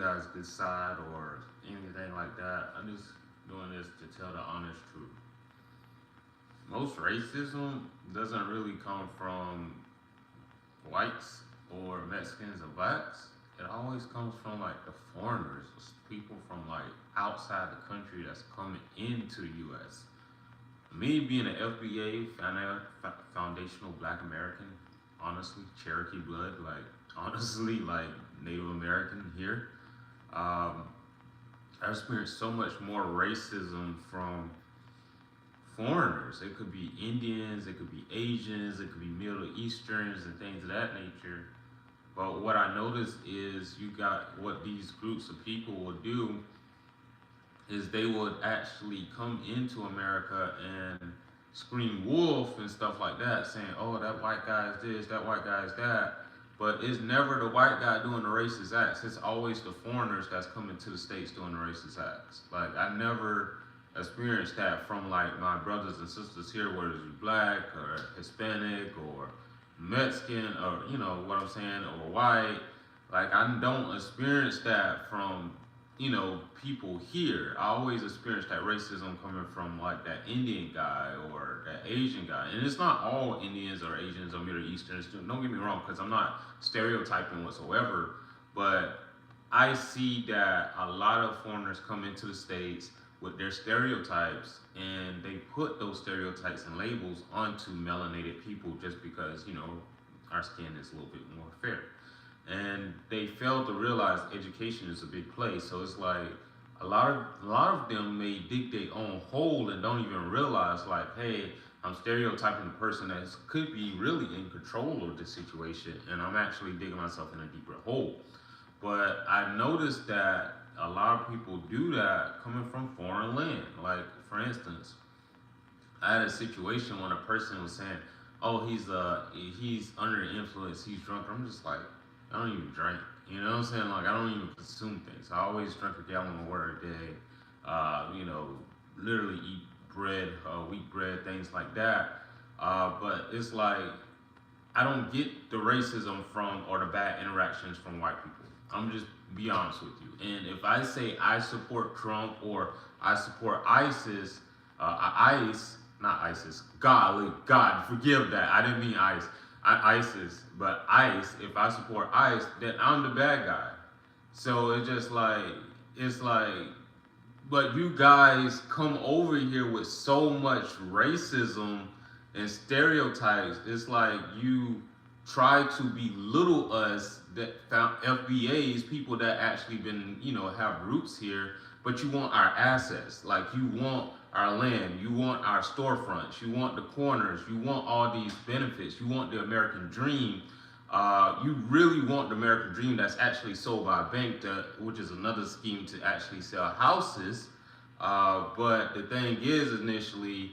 guys' good side or anything like that. I'm just doing this to tell the honest truth. Most racism doesn't really come from whites or Mexicans or blacks. It always comes from like the foreigners, people from like outside the country that's coming into the U.S. Me being an FBA, foundational Black American, honestly, Cherokee blood, like honestly, like Native American here, um, I experienced so much more racism from foreigners. It could be Indians, it could be Asians, it could be Middle Easterns and things of that nature. But what I noticed is you got what these groups of people will do is they would actually come into America and scream wolf and stuff like that, saying, "Oh, that white guy is this, that white guy is that." But it's never the white guy doing the racist acts. It's always the foreigners that's coming to the states doing the racist acts. Like I never experienced that from like my brothers and sisters here, whether it's black or Hispanic or Mexican or what I'm saying or white. Like I don't experience that from people here. I always experience that racism coming from like that Indian guy or that Asian guy. And it's not all Indians or Asians or Middle Easterns. Don't get me wrong, because I'm not stereotyping whatsoever. But I see that a lot of foreigners come into the States with their stereotypes and they put those stereotypes and labels onto melanated people just because, our skin is a little bit more fair. And they fail to realize education is a big place. So it's like a lot of them may dig their own hole and don't even realize like, hey, I'm stereotyping the person that could be really in control of the situation, and I'm actually digging myself in a deeper hole. But I noticed that a lot of people do that coming from foreign land. Like for instance, I had a situation when a person was saying, "Oh, he's under the influence, he's drunk." I'm just like, I don't even drink. You know what I'm saying? Like I don't even consume things. I always drink a gallon of water a day. Literally eat bread, wheat bread, things like that. But it's like I don't get the racism from or the bad interactions from white people. I'm just be honest with you. And if I say I support Trump or I support ISIS, ICE, not ISIS, golly, God, forgive that. I didn't mean ICE. ISIS, but ICE, if I support ICE, then I'm the bad guy. So it's like, but you guys come over here with so much racism and stereotypes. It's like you try to belittle us that found FBAs, people that actually been, have roots here, but you want our assets. Like you want our land, you want our storefronts, you want the corners, you want all these benefits, you want the American dream. You really want the American dream that's actually sold by a bank, which is another scheme to actually sell houses. But the thing is, initially,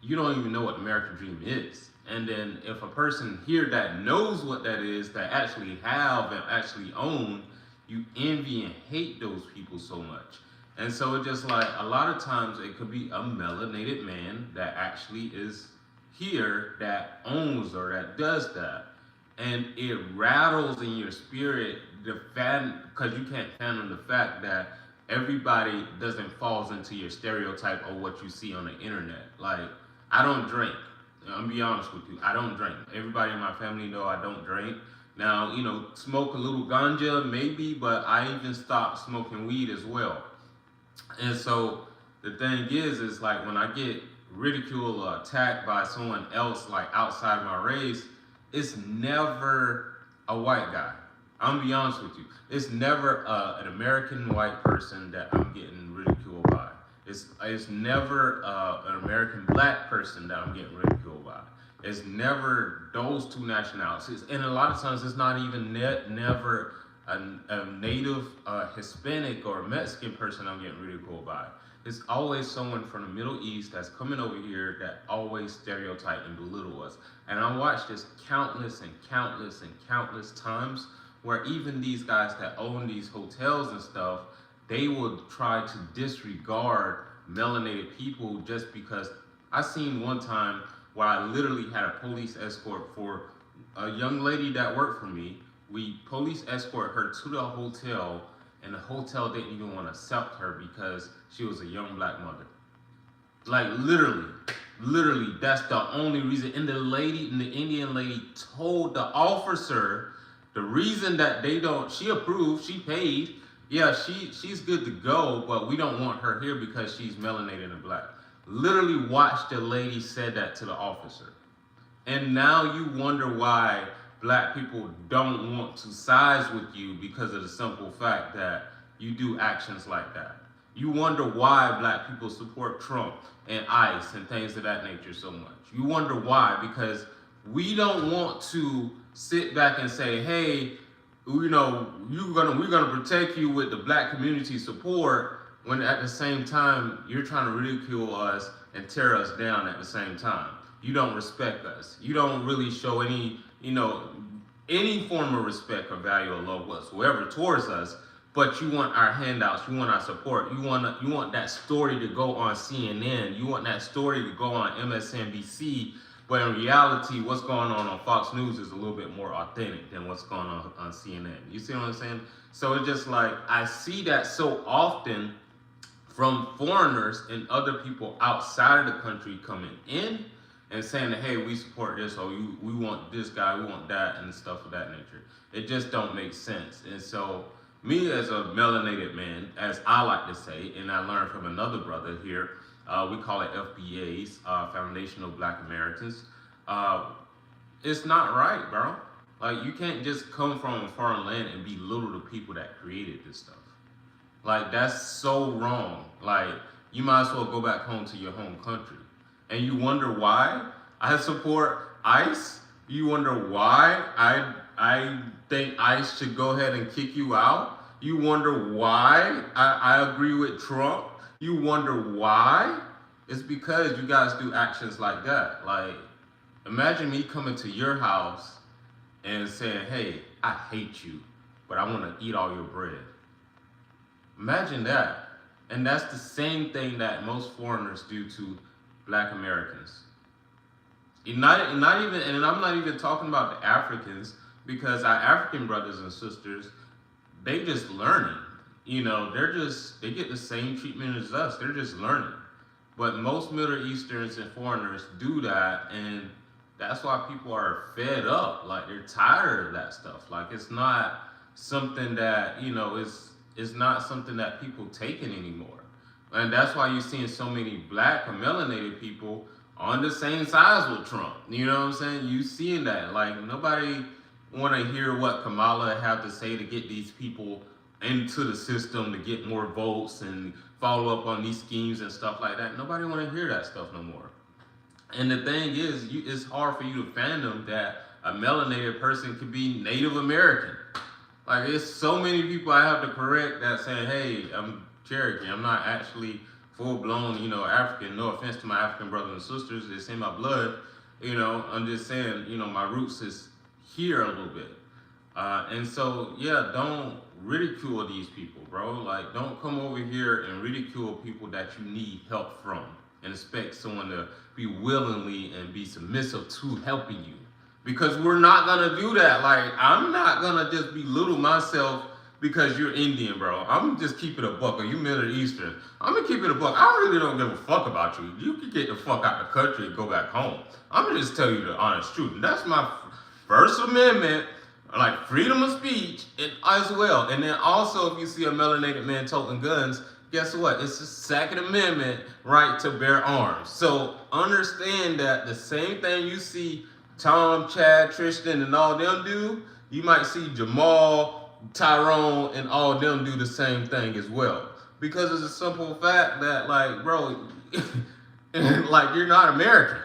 you don't even know what the American dream is. And then if a person here that knows what that is, that actually have and actually own, you envy and hate those people so much. And so it just like a lot of times it could be a melanated man that actually is here that owns or that does that. And it rattles in your spirit the fact because you can't handle the fact that everybody doesn't falls into your stereotype of what you see on the internet. Like I don't drink. I'm gonna be honest with you. I don't drink. Everybody in my family know I don't drink. Now, smoke a little ganja maybe, but I even stopped smoking weed as well. And so the thing is like when I get ridiculed or attacked by someone else like outside my race, it's never a white guy. I'm gonna be honest with you. It's never an American white person that I'm getting ridiculed by. It's never an American black person that I'm getting ridiculed by. It's never those two nationalities, and a lot of times it's not even never a native Hispanic or Mexican person I'm getting ridiculed by. It's always someone from the Middle East that's coming over here that always stereotype and belittle us. And I watched this countless and countless and countless times where even these guys that own these hotels and stuff, they will try to disregard melanated people just because I seen one time where I literally had a police escort for a young lady that worked for me. We police escort her to the hotel, and the hotel didn't even want to accept her because she was a young black mother. Like literally, that's the only reason. And the Indian lady told the officer the reason that they don't. She approved. She paid. Yeah, she's good to go, but we don't want her here because she's melanated and black. Literally, watched the lady said that to the officer, and now you wonder why black people don't want to size with you because of the simple fact that you do actions like that. You wonder why black people support Trump and ICE and things of that nature so much. You wonder why, because we don't want to sit back and say, hey, we're gonna protect you with the black community support, when at the same time you're trying to ridicule us and tear us down at the same time. You don't respect us. You don't really show any form of respect or value or love whatsoever towards us. But you want our handouts, you want our support, you want that story to go on CNN, you want that story to go on MSNBC, but in reality, what's going on Fox News is a little bit more authentic than what's going on CNN. You see what I'm saying? So it's just like, I see that so often from foreigners and other people outside of the country coming in and saying that, hey, we support this, or we want this guy, we want that, and stuff of that nature. It just don't make sense. And so, me as a melanated man, as I like to say, and I learned from another brother here, we call it FBAs, Foundational Black Americans. It's not right, bro. Like, you can't just come from a foreign land and belittle the people that created this stuff. Like, that's so wrong. Like, you might as well go back home to your home country. And you wonder why I support ICE? You wonder why I think ICE should go ahead and kick you out? You wonder why I agree with Trump? You wonder why? It's because you guys do actions like that. Like, imagine me coming to your house and saying, hey, I hate you, but I want to eat all your bread. Imagine that. And that's the same thing that most foreigners do to black Americans. And I'm not even talking about the Africans, because our African brothers and sisters, they just learning. They get the same treatment as us. They're just learning. But most Middle Easterns and foreigners do that, and that's why people are fed up. Like, they're tired of that stuff. Like, it's not something that, it's not something that people taking anymore. And that's why you're seeing so many black or melanated people on the same sides with Trump. You know what I'm saying? You seeing that. Like, nobody want to hear what Kamala have to say to get these people into the system to get more votes and follow up on these schemes and stuff like that. Nobody want to hear that stuff no more. And the thing is, it's hard for you to fathom that a melanated person could be Native American. Like, there's so many people I have to correct that saying, hey, I'm Cherokee. I'm not actually full-blown, African. No offense to my African brothers and sisters. It's in my blood. I'm just saying, my roots is here a little bit. And so, yeah, don't ridicule these people, bro. Like, don't come over here and ridicule people that you need help from and expect someone to be willingly and be submissive to helping you. Because we're not going to do that. Like, I'm not going to just belittle myself because you're Indian, bro. I'm just keeping a buck, or you Middle Eastern. I'm going to keep it a buck. I really don't give a fuck about you. You can get the fuck out the country and go back home. I'm going to just tell you the honest truth. And that's my First Amendment, like freedom of speech, as well. And then also, if you see a melanated man toting guns, guess what? It's the Second Amendment right to bear arms. So understand that the same thing you see Tom, Chad, Tristan, and all them do, you might see Jamal, Tyrone, and all them do the same thing as well. Because it's a simple fact that, like, bro, like, you're not American.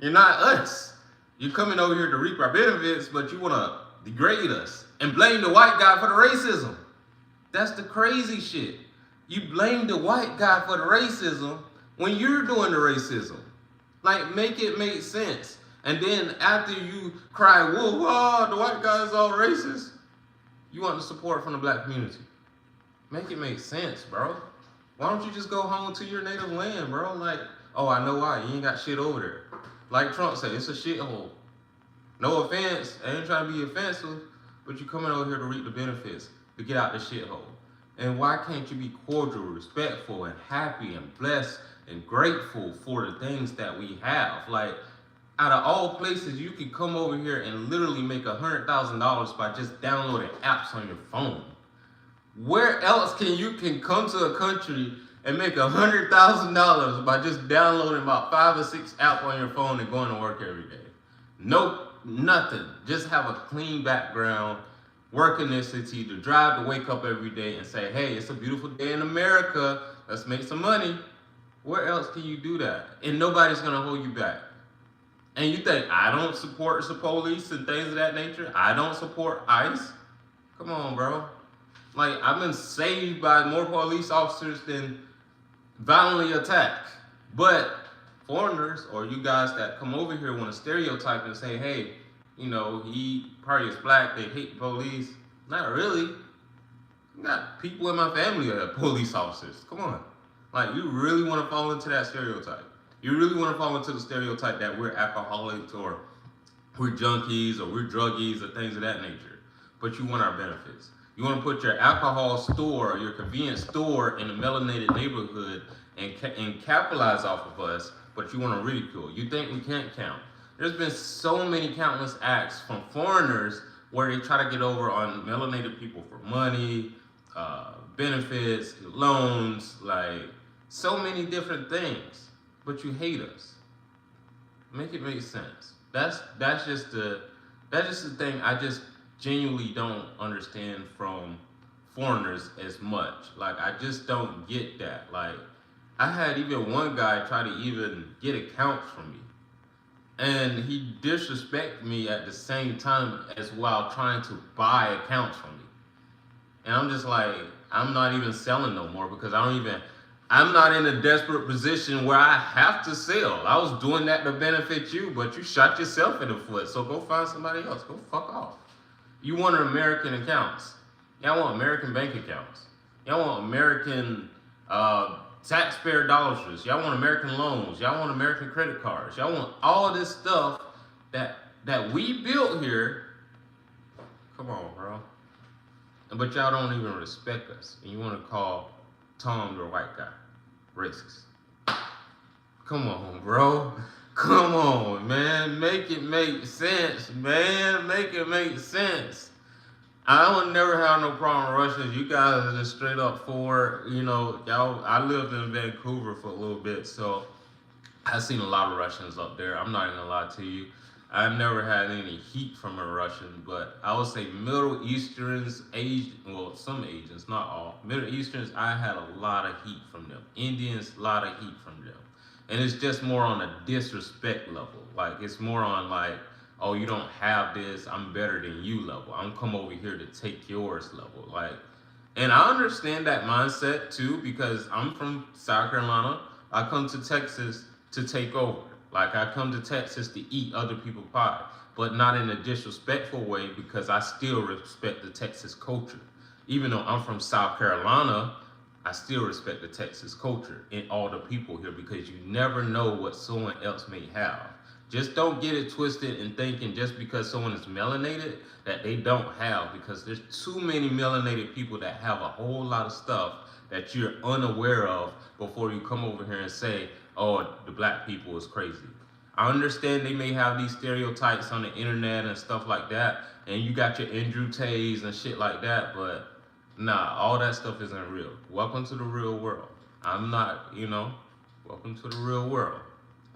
You're not us. You're coming over here to reap our benefits, but you want to degrade us and blame the white guy for the racism. That's the crazy shit. You blame the white guy for the racism when you're doing the racism. Like, make it make sense. And then after you cry, whoa, the white guy is all racist, you want the support from the black community. Make it make sense, bro. Why don't you just go home to your native land, bro? Like, oh, I know why. You ain't got shit over there. Like Trump said, it's a shithole. No offense, I ain't trying to be offensive, but you're coming over here to reap the benefits, to get out the shithole. And why can't you be cordial, respectful, and happy, and blessed, and grateful for the things that we have? Like, out of all places, you can come over here and literally make $100,000 by just downloading apps on your phone. Where else can come to a country and make $100,000 by just downloading about 5 or 6 apps on your phone and going to work every day? Nope, nothing. Just have a clean background, work in this city, to drive to wake up every day and say, hey, it's a beautiful day in America. Let's make some money. Where else can you do that? And nobody's gonna hold you back. And you think I don't support the police and things of that nature? I don't support ICE? Come on, bro. Like, I've been saved by more police officers than violently attacked. But foreigners, or you guys that come over here, want to stereotype and say, hey, you know, he probably is black, they hate the police. Not really. I got people in my family that are police officers. Come on. Like, you really want to fall into that stereotype? You really want to fall into the stereotype that we're alcoholics, or we're junkies, or we're druggies, or things of that nature. But you want our benefits. You want to put your alcohol store, your convenience store in a melanated neighborhood and capitalize off of us, but you want to ridicule. You think we can't count. There's been so many countless acts from foreigners where they try to get over on melanated people for money, benefits, loans, like so many different things. But you hate us. Make it make sense. That's just the thing I just genuinely don't understand from foreigners as much. Like, I just don't get that. Like, I had even one guy try to even get accounts from me, and he disrespected me at the same time as while trying to buy accounts from me. And I'm just like, I'm not even selling no more because I'm not in a desperate position where I have to sell. I was doing that to benefit you, but you shot yourself in the foot. So go find somebody else. Go fuck off. You want American accounts. Y'all want American bank accounts. Y'all want American taxpayer dollars. Y'all want American loans. Y'all want American credit cards. Y'all want all this stuff that we built here. Come on, bro. But y'all don't even respect us. And you want to call Tom, the white guy, racist. Come on, bro. Come on, man. Make it make sense, man. Make it make sense. I would never have no problem with Russians. You guys are just straight up for, you know, y'all. I lived in Vancouver for a little bit, so I've seen a lot of Russians up there. I'm not even gonna lie to you. I've never had any heat from a Russian, but I would say Middle Easterns, some Asians, not all. Middle Easterns, I had a lot of heat from them. Indians, a lot of heat from them. And it's just more on a disrespect level. Like, it's more on like, oh, you don't have this, I'm better than you level. I'm come over here to take yours level. Like, and I understand that mindset too, because I'm from South Carolina. I come to Texas to take over. Like, I come to Texas to eat other people's pie, but not in a disrespectful way, because I still respect the Texas culture. Even though I'm from South Carolina, I still respect the Texas culture and all the people here, because you never know what someone else may have. Just don't get it twisted and thinking just because someone is melanated that they don't have, because there's too many melanated people that have a whole lot of stuff that you're unaware of before you come over here and say, oh, the black people is crazy. I understand they may have these stereotypes on the internet and stuff like that, and you got your Andrew Tays and shit like that, but nah, all that stuff isn't real. Welcome to the real world. I'm not, welcome to the real world.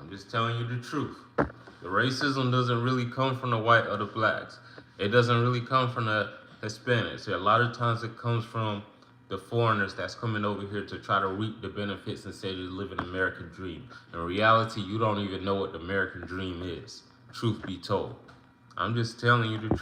I'm just telling you the truth. The racism doesn't really come from the white or the blacks. It doesn't really come from the Hispanics. A lot of times it comes from the foreigners that's coming over here to try to reap the benefits and say they live an American dream. In reality, you don't even know what the American dream is, truth be told. I'm just telling you the truth.